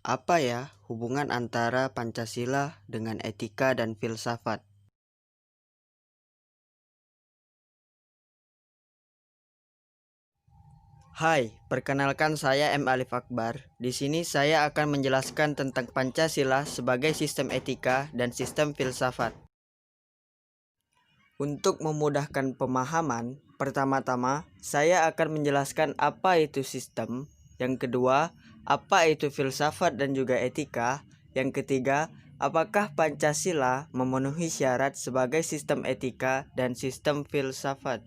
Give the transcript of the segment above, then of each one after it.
Apa ya hubungan antara Pancasila dengan etika dan filsafat? Hai, perkenalkan saya M. Alif Akbar. Di sini saya akan menjelaskan tentang Pancasila sebagai sistem etika dan sistem filsafat. Untuk memudahkan pemahaman, pertama-tama saya akan menjelaskan apa itu sistem. Yang kedua, apa itu filsafat dan juga etika. Yang ketiga, apakah Pancasila memenuhi syarat sebagai sistem etika dan sistem filsafat?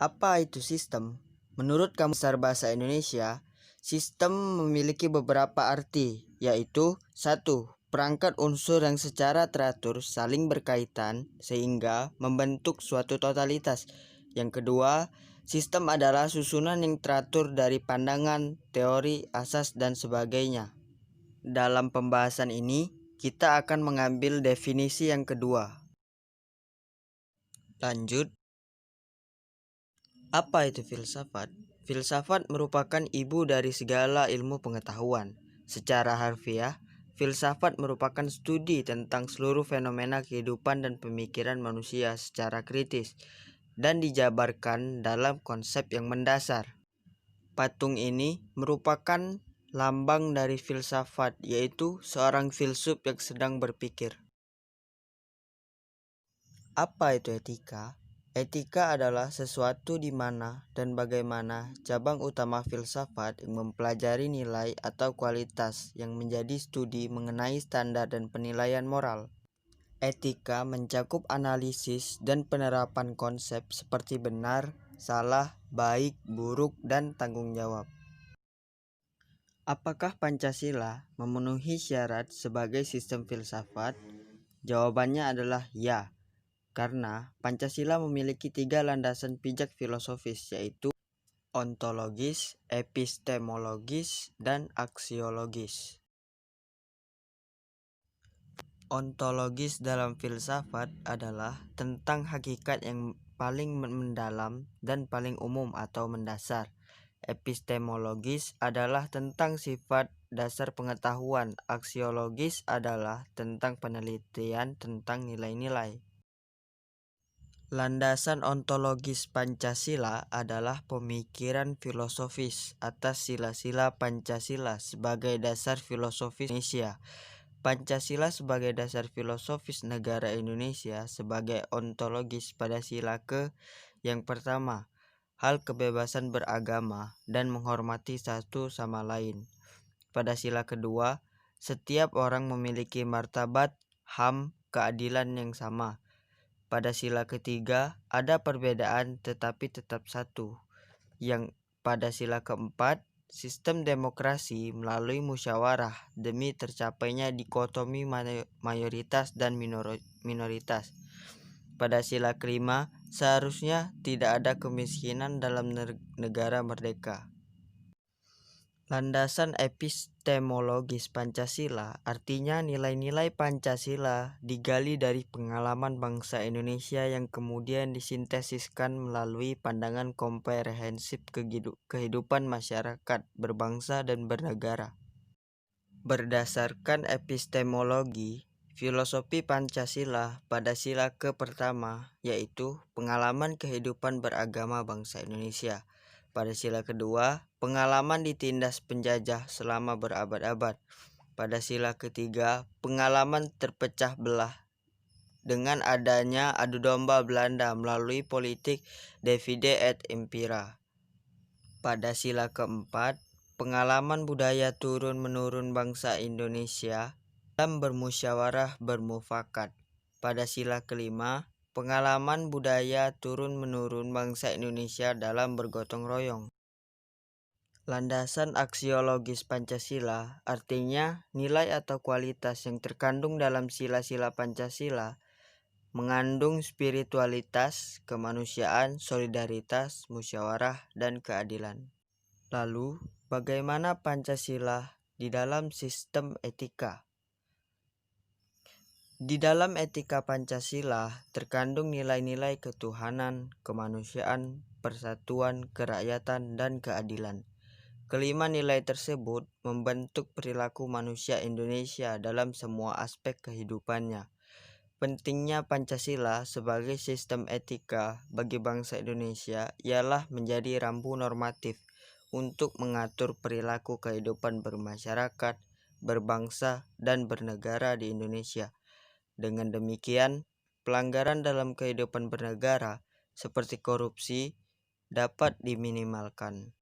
Apa itu sistem? Menurut Kamus Besar Bahasa Indonesia, sistem memiliki beberapa arti, yaitu 1. Perangkat unsur yang secara teratur saling berkaitan sehingga membentuk suatu totalitas. Yang kedua, sistem adalah susunan yang teratur dari pandangan, teori, asas, dan sebagainya. Dalam pembahasan ini, kita akan mengambil definisi yang kedua. Lanjut. Apa itu filsafat? Filsafat merupakan ibu dari segala ilmu pengetahuan. Secara harfiah, filsafat merupakan studi tentang seluruh fenomena kehidupan dan pemikiran manusia secara kritis dan dijabarkan dalam konsep yang mendasar. Patung ini merupakan lambang dari filsafat, yaitu seorang filsuf yang sedang berpikir. Apa itu etika? Etika adalah sesuatu di mana dan bagaimana cabang utama filsafat yang mempelajari nilai atau kualitas yang menjadi studi mengenai standar dan penilaian moral. Etika mencakup analisis dan penerapan konsep seperti benar, salah, baik, buruk, dan tanggung jawab. Apakah Pancasila memenuhi syarat sebagai sistem filsafat? Jawabannya adalah ya. Karena Pancasila memiliki 3 landasan pijak filosofis, yaitu ontologis, epistemologis, dan aksiologis. Ontologis dalam filsafat adalah tentang hakikat yang paling mendalam dan paling umum atau mendasar. Epistemologis adalah tentang sifat dasar pengetahuan. Aksiologis adalah tentang penelitian tentang nilai-nilai. Landasan ontologis Pancasila adalah pemikiran filosofis atas sila-sila Pancasila sebagai dasar filosofis Indonesia. Pancasila sebagai dasar filosofis negara Indonesia sebagai ontologis pada sila ke yang pertama, hal kebebasan beragama dan menghormati satu sama lain. Pada sila kedua, setiap orang memiliki martabat, HAM, keadilan yang sama. Pada sila ketiga, ada perbedaan tetapi tetap satu. Yang pada sila keempat, sistem demokrasi melalui musyawarah demi tercapainya dikotomi mayoritas dan minoritas. Pada sila kelima, seharusnya tidak ada kemiskinan dalam negara merdeka. Landasan epistemologis Pancasila artinya nilai-nilai Pancasila digali dari pengalaman bangsa Indonesia yang kemudian disintesiskan melalui pandangan komprehensif kehidupan masyarakat berbangsa dan bernegara. Berdasarkan epistemologi, filosofi Pancasila pada sila ke pertama yaitu pengalaman kehidupan beragama bangsa Indonesia. Pada sila kedua, pengalaman ditindas penjajah selama berabad-abad. Pada sila ketiga, pengalaman terpecah belah dengan adanya adu domba Belanda melalui politik divide et impera. Pada sila keempat, pengalaman budaya turun-menurun bangsa Indonesia dalam bermusyawarah bermufakat. Pada sila kelima, pengalaman budaya turun-menurun bangsa Indonesia dalam bergotong royong. Landasan aksiologis Pancasila artinya nilai atau kualitas yang terkandung dalam sila-sila Pancasila mengandung spiritualitas, kemanusiaan, solidaritas, musyawarah, dan keadilan. Lalu, bagaimana Pancasila di dalam sistem etika? Di dalam etika Pancasila terkandung nilai-nilai ketuhanan, kemanusiaan, persatuan, kerakyatan, dan keadilan. Kelima nilai tersebut membentuk perilaku manusia Indonesia dalam semua aspek kehidupannya. Pentingnya Pancasila sebagai sistem etika bagi bangsa Indonesia ialah menjadi rambu normatif untuk mengatur perilaku kehidupan bermasyarakat, berbangsa, dan bernegara di Indonesia. Dengan demikian, pelanggaran dalam kehidupan bernegara seperti korupsi dapat diminimalkan.